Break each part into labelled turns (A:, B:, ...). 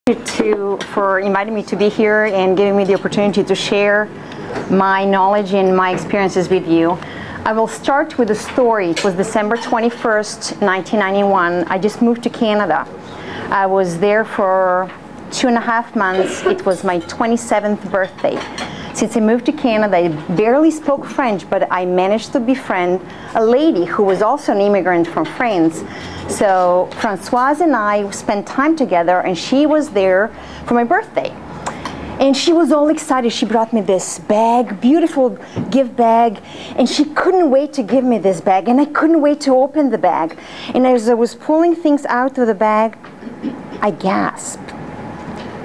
A: For inviting me to be here and giving me the opportunity to share my knowledge and my experiences with you. I will start with a story. It was December 21st, 1991. I just moved to Canada. I was there for 2.5 months. It was my 27th birthday. Since I moved to Canada, I barely spoke French, but I managed to befriend a lady who was also an immigrant from France. So Françoise and I spent time together, and she was there for my birthday. And she was all excited. She brought me this bag, beautiful gift bag, and she couldn't wait to give me this bag, and I couldn't wait to open the bag. And as I was pulling things out of the bag, I gasped.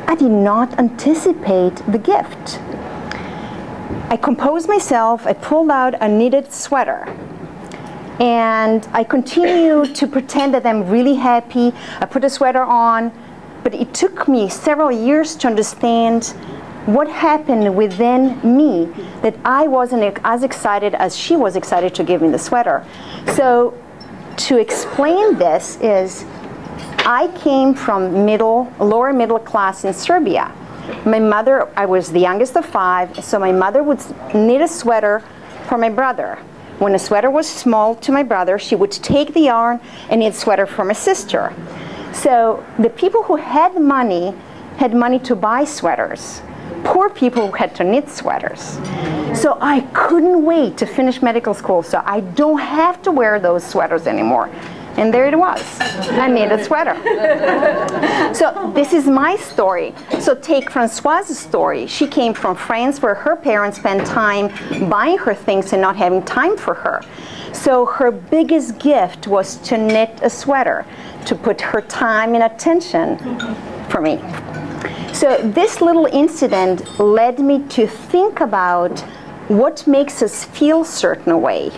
A: I did not anticipate the gift. I composed myself, I pulled out a knitted sweater, and I continued to pretend that I'm really happy. I put a sweater on, but it took me several years to understand what happened within me that I wasn't as excited as she was excited to give me the sweater. So to explain this is, I came from lower middle class in Serbia. My mother, I was the youngest of 5, so my mother would knit a sweater for my brother. When a sweater was small to my brother, she would take the yarn and knit a sweater for my sister. So the people who had money to buy sweaters. Poor people who had to knit sweaters. So I couldn't wait to finish medical school so I don't have to wear those sweaters anymore. And there it was, a knitted sweater. So this is my story. So take Françoise's story. She came from France where her parents spent time buying her things and not having time for her. So her biggest gift was to knit a sweater, to put her time and attention for me. So this little incident led me to think about what makes us feel a certain way.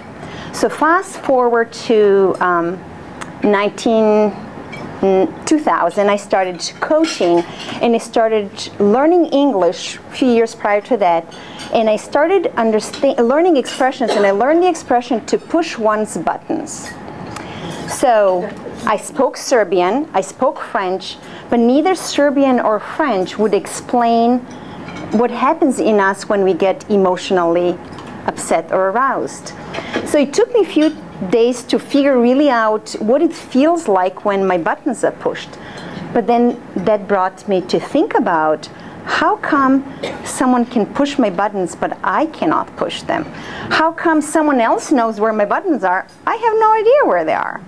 A: So fast forward to 2000, I started coaching, and I started learning English a few years prior to that, and I started learning expressions, and I learned the expression to push one's buttons. So I spoke Serbian, I spoke French, but neither Serbian or French would explain what happens in us when we get emotionally upset or aroused. So it took me a few days to figure really out what it feels like when my buttons are pushed. But then that brought me to think about, how come someone can push my buttons but I cannot push them? How come someone else knows where my buttons are? I have no idea where they are.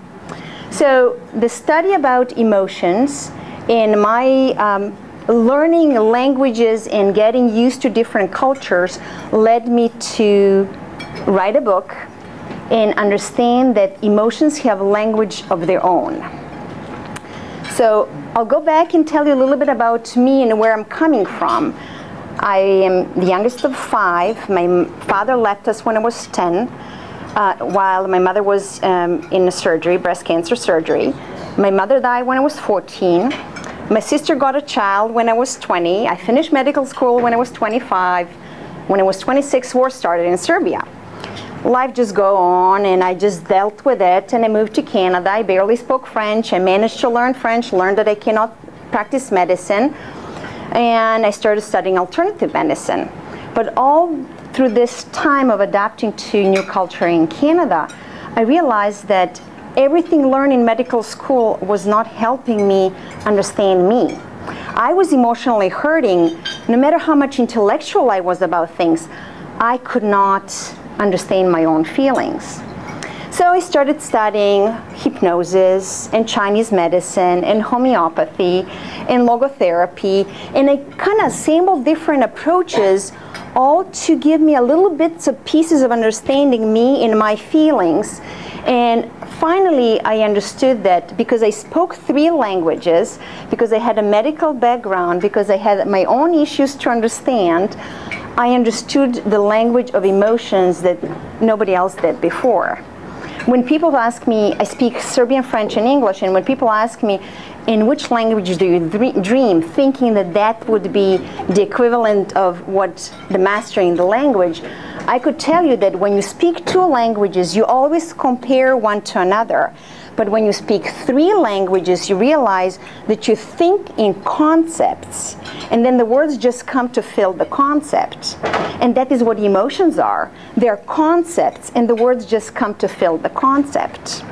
A: So the study about emotions and my learning languages and getting used to different cultures led me to write a book and understand that emotions have a language of their own. So I'll go back and tell you a little bit about me and where I'm coming from. I am the youngest of 5. My father left us when I was 10, while my mother was in a surgery, breast cancer surgery. My mother died when I was 14. My sister got a child when I was 20. I finished medical school when I was 25. When I was 26, war started in Serbia. Life just go on, and I just dealt with it, and I moved to Canada. I barely spoke French. I managed to learn French, learned that I cannot practice medicine, and I started studying alternative medicine. But all through this time of adapting to new culture in Canada, I realized that everything learned in medical school was not helping me understand me. I was emotionally hurting. No matter how much intellectual I was about things, I could not understand my own feelings. So I started studying hypnosis and Chinese medicine and homeopathy and logotherapy, and I kind of assembled different approaches, all to give me a little bits of pieces of understanding me and my feelings. And finally I understood that because I spoke 3 languages, because I had a medical background, because I had my own issues to understand, I understood the language of emotions that nobody else did before. When people ask me, I speak Serbian, French, and English, and when people ask me, in which language do you dream, thinking that that would be the equivalent of what the mastering the language, I could tell you that when you speak 2 languages, you always compare one to another. But when you speak 3 languages, you realize that you think in concepts, and then the words just come to fill the concept. And that is what emotions are. They're concepts, and the words just come to fill the concept.